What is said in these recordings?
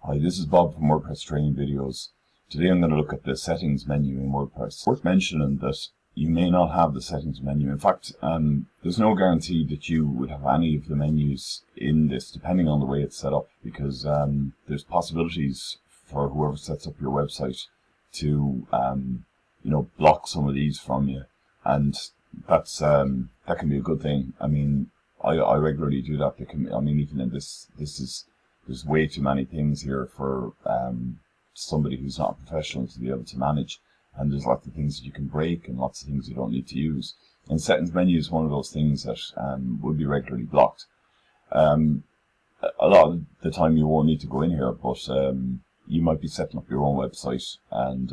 Hi, this is Bob from WordPress Training Videos. Today I'm going to look at the settings menu in WordPress. It's worth mentioning that you may not have the settings menu. In fact, there's no guarantee that you would have any of the menus in this, depending on the way it's set up, because there's possibilities for whoever sets up your website to block some of these from you, and that's that can be a good thing. I mean, I regularly do that. Even in there's way too many things here for somebody who's not a professional to be able to manage, and there's lots of things that you can break and lots of things you don't need to use. And settings menu is one of those things that will be regularly blocked. A lot of the time you won't need to go in here, but you might be setting up your own website, and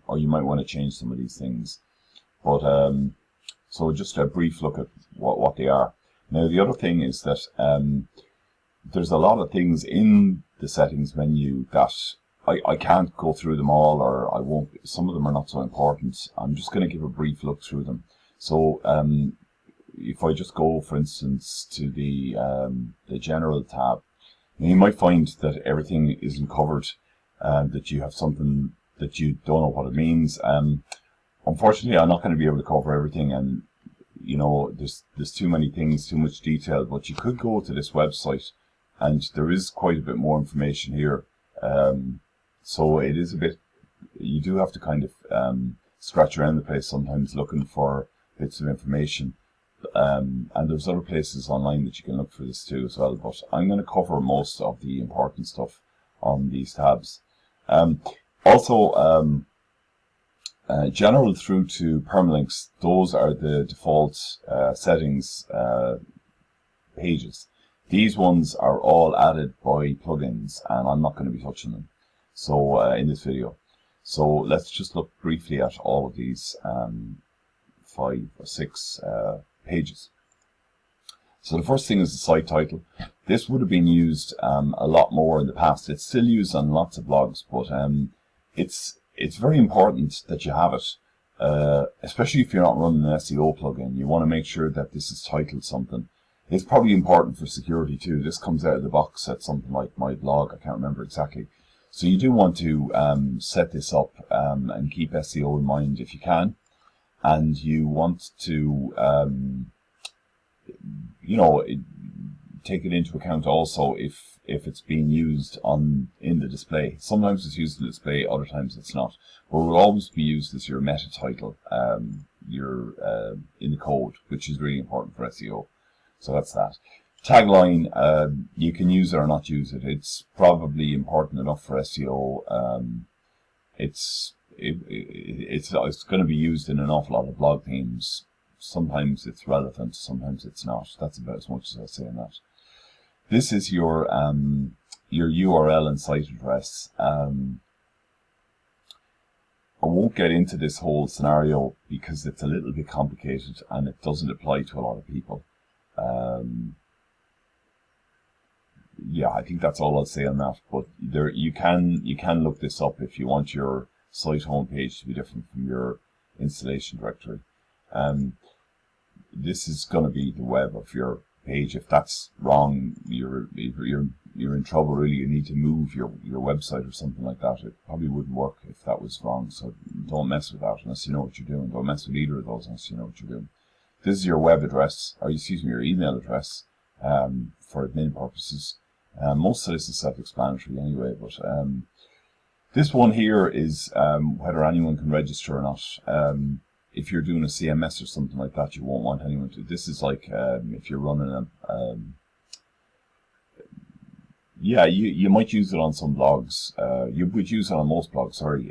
or you might want to change some of these things. But so just a brief look at what they are. Now the other thing is that there's a lot of things in the settings menu that I can't go through them all, or I won't. Some of them are not so important. I'm just going to give a brief look through them. So if I just go, for instance, to the general tab, you might find that everything isn't covered, that you have something that you don't know what it means. Unfortunately, I'm not going to be able to cover everything, and there's too many things, too much detail. But you could go to this website, and there is quite a bit more information here. So it is a bit, you do have to kind of scratch around the place sometimes looking for bits of information. And there's other places online that you can look for this too as well. But I'm going to cover most of the important stuff on these tabs. General through to permalinks, those are the default settings pages. These ones are all added by plugins, and I'm not going to be touching them in this video. So let's just look briefly at all of these 5 or 6 pages. So the first thing is the site title. This would have been used a lot more in the past. It's still used on lots of blogs, but it's very important that you have it, especially if you're not running an SEO plugin. You want to make sure that this is titled something. It's probably important for security too. This comes out of the box at something like my blog. I can't remember exactly. So you do want to set this up and keep SEO in mind if you can. And you want to, take it into account also if it's being used in the display. Sometimes it's used in the display, other times it's not. But it will always be used as your meta title, in the code, which is really important for SEO. So that's that. Tagline, you can use it or not use it. It's probably important enough for SEO. It's going to be used in an awful lot of blog themes. Sometimes it's relevant, sometimes it's not. That's about as much as I'll say on that. This is your URL and site address. I won't get into this whole scenario because it's a little bit complicated and it doesn't apply to a lot of people. Yeah, I think that's all I'll say on that. But you can look this up if you want your site homepage to be different from your installation directory. This is going to be the web of your page. If that's wrong, you're in trouble. Really, you need to move your website or something like that. It probably wouldn't work if that was wrong. So don't mess with that unless you know what you're doing. Don't mess with either of those unless you know what you're doing. This is your web address, or your email address, for admin purposes. Most of this is self-explanatory anyway, but this one here is whether anyone can register or not. If you're doing a CMS or something like that, you won't want anyone to. This is like if you're running you might use it on some blogs. You would use it on most blogs, sorry.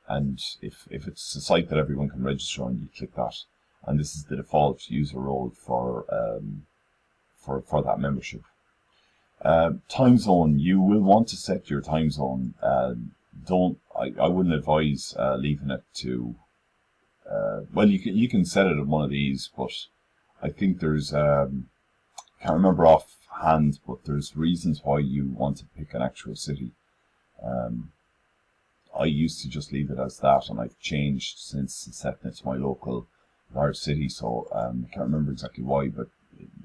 And if it's a site that everyone can register on, you click that. And this is the default user role for that membership. Time zone, you will want to set your time zone. I wouldn't advise leaving it to. Well, you can set it at one of these, but I think there's I can't remember offhand, but there's reasons why you want to pick an actual city. I used to just leave it as that, and I've changed since setting it to my local large city, so I can't remember exactly why, but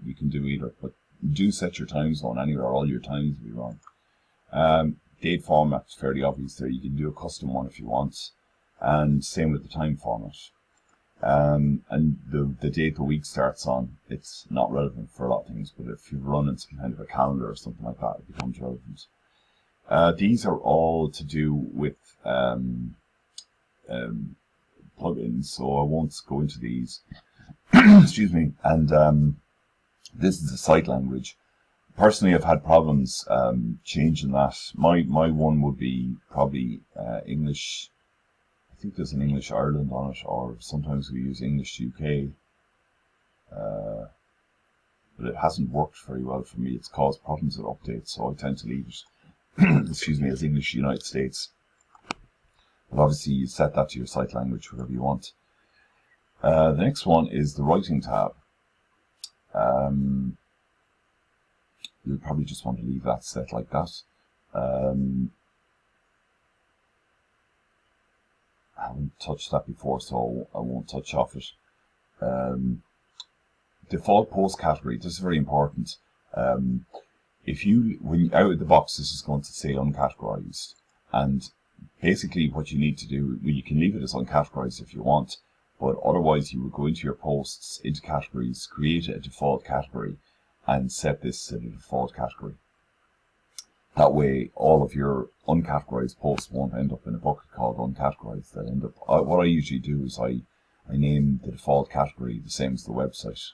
you can do either. But do set your time zone anywhere, all your times will be wrong. date format is fairly obvious there. You can do a custom one if you want, and same with the time format. And the date the week starts on, it's not relevant for a lot of things, but if you're running some kind of a calendar or something like that, it becomes relevant. These are all to do with plugins, so I won't go into these. Excuse me. And this is the site language. Personally, I've had problems changing that. My one would be probably English. I think there's an English Ireland on it, or sometimes we use English UK. But it hasn't worked very well for me. It's caused problems with updates, so I tend to leave it excuse me, as English United States. But obviously you set that to your site language, whatever you want. The next one is the writing tab. You'll probably just want to leave that set like that. I haven't touched that before, so I won't touch off it. Default post category, this is very important. When out of the box, this is going to say uncategorized, and basically what you need to do, you can leave it as uncategorized if you want, but otherwise you would go into your posts, into categories, create a default category, and set this to the default category. That way, all of your uncategorized posts won't end up in a bucket called uncategorized. They'll end up. What I usually do is I name the default category the same as the website,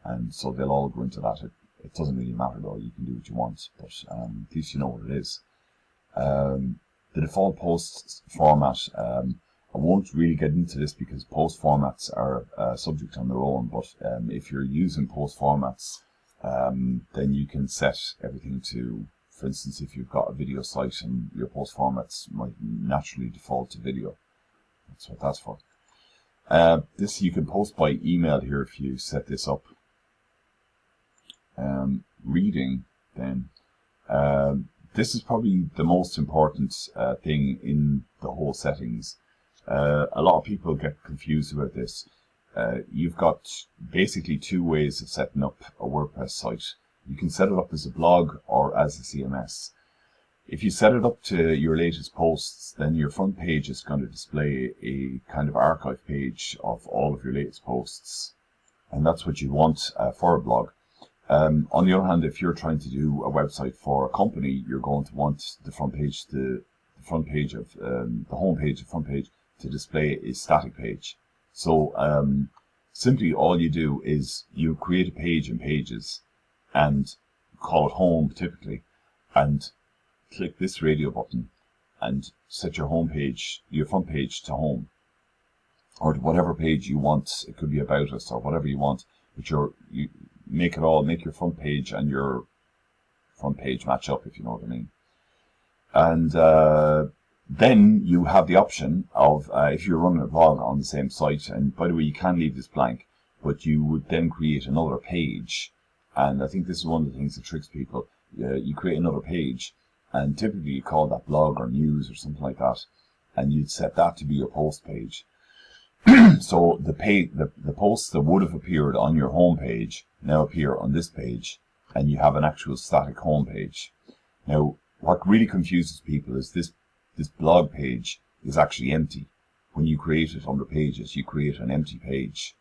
and so they'll all go into that. It doesn't really matter though. You can do what you want, but at least you know what it is. The default post format. I won't really get into this because post formats are a subject on their own. But if you're using post formats, then you can set everything to. For instance, if you've got a video site and your post formats might naturally default to video. That's what that's for. This you can post by email here if you set this up. Reading then. This is probably the most important thing in the whole settings. A lot of people get confused about this. You've got basically two ways of setting up a WordPress site. You can set it up as a blog or as a CMS. If you set it up to your latest posts, then your front page is going to display a kind of archive page of all of your latest posts. And that's what you want for a blog. On the other hand, if you're trying to do a website for a company, you're going to want the front page, the home page, the front page to display a static page. So simply all you do is you create a page in Pages and call it home typically, and click this radio button and set your home page, your front page to home, or to whatever page you want. It could be about us or whatever you want, but you make your front page and your front page match up, if you know what I mean. And then you have the option of if you're running a blog on the same site, and by the way, you can leave this blank, but you would then create another page. And I think this is one of the things that tricks people. You create another page, and typically you call that blog or news or something like that, and you'd set that to be your post page. So the posts that would have appeared on your home page now appear on this page, and you have an actual static home page. Now, what really confuses people is this blog page is actually empty. When you create it under Pages, you create an empty page,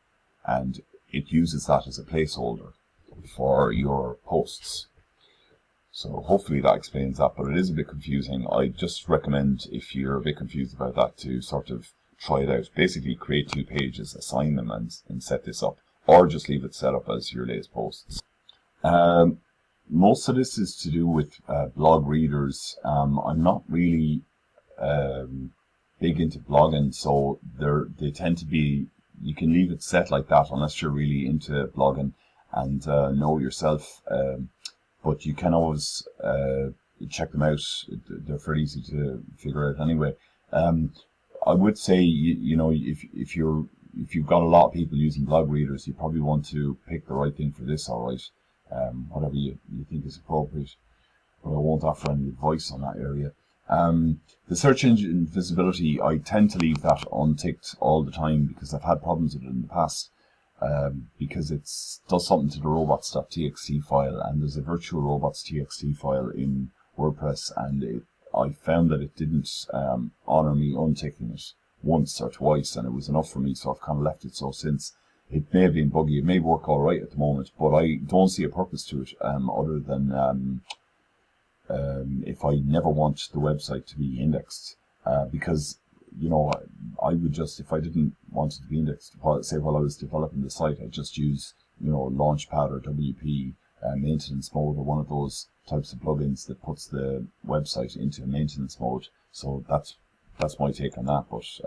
and it uses that as a placeholder for your posts. So hopefully that explains that, but it is a bit confusing. I just recommend, if you're a bit confused about that, to sort of try it out. Basically create two pages, assign them, and set this up, or just leave it set up as your latest posts. Most of this is to do with blog readers. I'm not really big into blogging, so they tend to be, you can leave it set like that unless you're really into blogging and know yourself, but you can always check them out. They're fairly easy to figure out anyway. I would say, you know, if you've got a lot of people using blog readers, you probably want to pick the right thing for this, all right. Whatever you think is appropriate, but I won't offer any advice on that area. The search engine visibility, I tend to leave that unticked all the time because I've had problems with it in the past, because it does something to the robots.txt file, and there's a virtual robots.txt file in WordPress, and I found that it didn't honor me unticking it once or twice, and it was enough for me, so I've kind of left it so since. It may have been buggy, it may work all right at the moment, but I don't see a purpose to it other than if I never want the website to be indexed, because I would just, if I didn't want it to be indexed, say while I was developing the site, I'd just use Launchpad or WP maintenance mode, or one of those types of plugins that puts the website into maintenance mode. So that's my take on that. But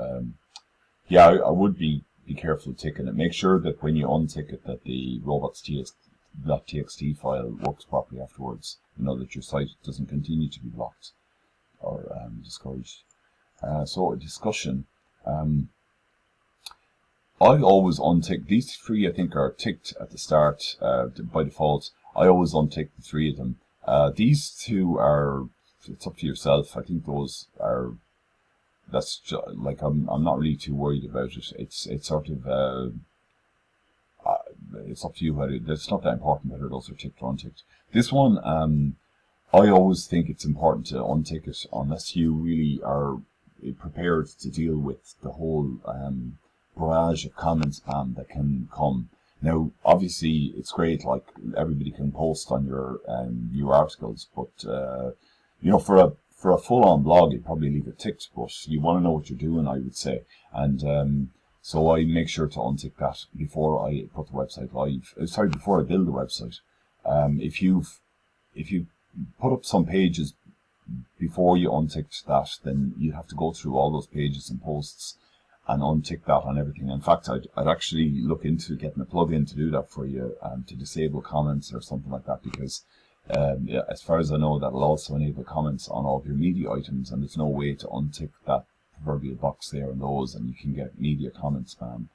yeah, I would be careful ticking it. Make sure that when you untick it, that the robots.txt file works properly afterwards. That your site doesn't continue to be blocked or discouraged. So a discussion. I always untick these three. I think are ticked at the start by default. I always untick the three of them. These two are, it's up to yourself. I think those are, that's just, like, I'm not really too worried about it. It's sort of it's up to you whether it's not that important whether those are ticked or unticked. This one, I always think it's important to untick it unless you really are prepared to deal with the whole barrage of comment spam that can come. Now, obviously, it's great, like, everybody can post on your articles, but for a full-on blog, you'd probably leave it ticked, but you want to know what you're doing, I would say. And so I make sure to untick that before I put the website live. Sorry, before I build the website. If you put up some pages before you unticked that, then you'd have to go through all those pages and posts and untick that on everything. In fact, I'd actually look into getting a plugin to do that for you, to disable comments or something like that, because yeah, as far as I know, that'll also enable comments on all of your media items, and there's no way to untick that proverbial box there on those, and you can get media comment spam.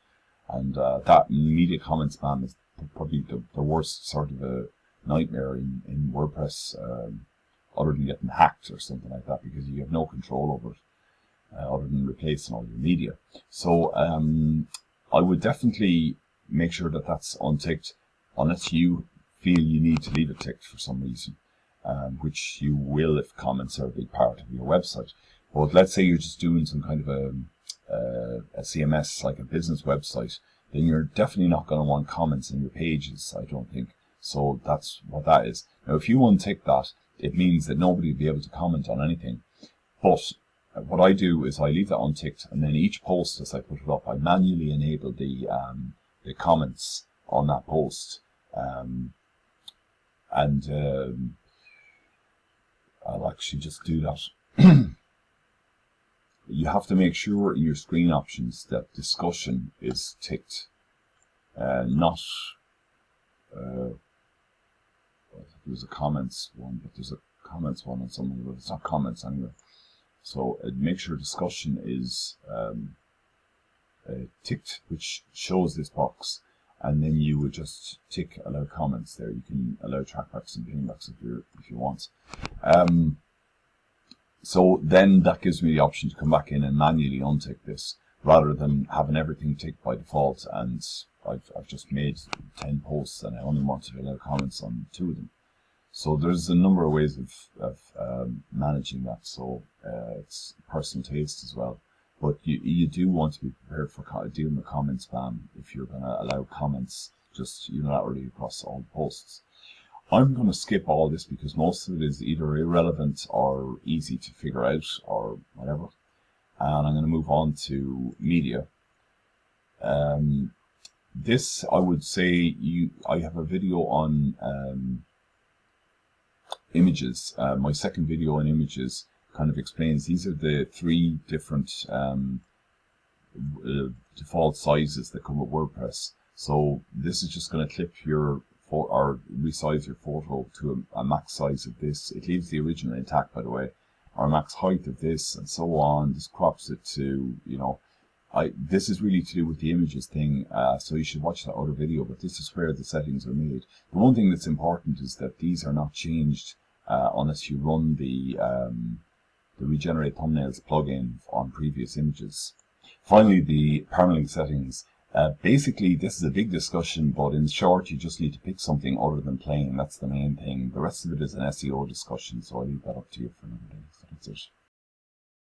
And that media comment spam is probably the worst sort of a nightmare in WordPress, other than getting hacked or something like that, because you have no control over it. Other than replacing all your media. So I would definitely make sure that that's unticked, unless you feel you need to leave it ticked for some reason, which you will if comments are a big part of your website. But let's say you're just doing some kind of a CMS, like a business website, then you're definitely not going to want comments in your pages, I don't think. So that's what that is. Now, if you untick that, it means that nobody will be able to comment on anything. But what I do is I leave that unticked, and then each post as I put it up, I manually enable the comments on that post, and I'll actually just do that. You have to make sure in your screen options that discussion is ticked, not. There's a comments one, but there's a comments one on something, but it's not comments anyway. So make sure discussion is ticked, which shows this box, and then you would just tick allow comments there. You can allow trackbacks and pingbacks if you want. So then that gives me the option to come back in and manually untick this, rather than having everything ticked by default. And I've just made 10 posts and I only want to allow comments on 2 of them. So there's a number of ways of managing that. So it's personal taste as well. But you do want to be prepared for dealing with comment spam if you're going to allow comments just unilaterally across all posts. I'm going to skip all this because most of it is either irrelevant or easy to figure out or whatever. And I'm going to move on to media. This, I would say, I have a video on images. My second video on images kind of explains these are the 3 different default sizes that come with WordPress. So this is just going to clip your or resize your photo to a max size of this. It leaves the original intact, by the way, or max height of this, and so on. This crops it to, this is really to do with the images thing, so you should watch that other video, but this is where the settings are made. The one thing that's important is that these are not changed unless you run the regenerate thumbnails plugin on previous images. Finally, the permalink settings. Basically, this is a big discussion, but in short, you just need to pick something other than plain. That's the main thing. The rest of it is an SEO discussion, so I'll leave that up to you for another day. So that's it.